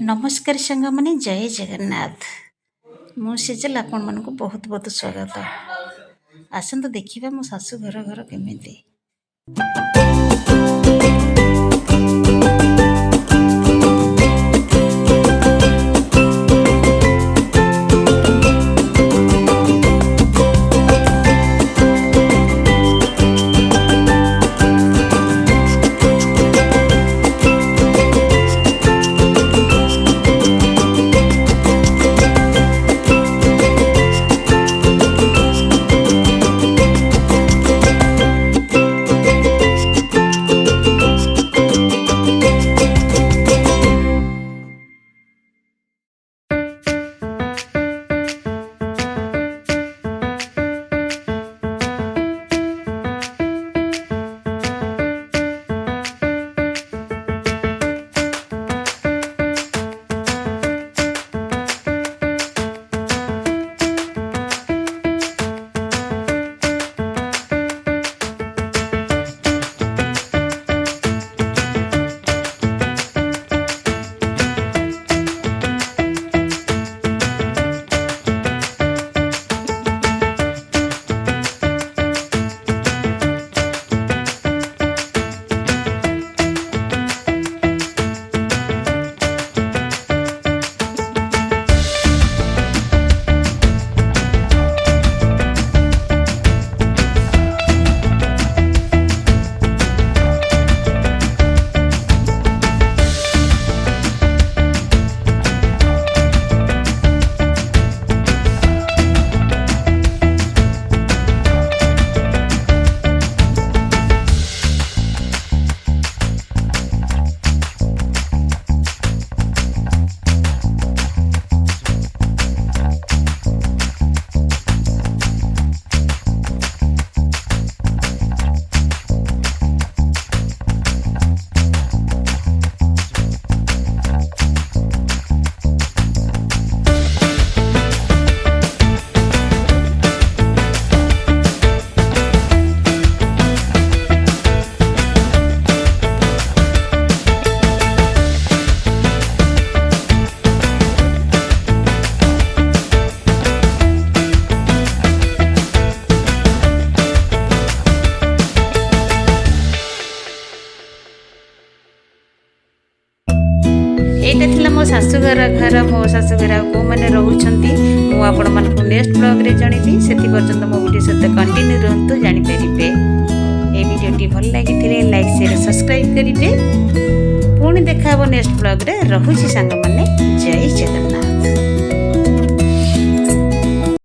नमस्कार सांग मैंने जय जगन्नाथ। मु सेजल आपण मन को बहुत बहुत स्वागत। आसत देखा मो शाशु घर घर केमिति। एटा थिला मो शाशुघर घर मो शाशुघर को मैंने रोचंती मु आपण मानकु नेक्स्ट ब्लॉग रे जणीबी सेति पर्यंत मो वीडियो सहित कंटिन्यू रहंतु जानि परिबे। ए वीडियो टी भल लागिथिले लाइक शेयर सब्सक्राइब करिवे। पुणी देखाबो नेक्स्ट ब्लॉग रे। रहुछि सांग माने जय जगन्नाथ।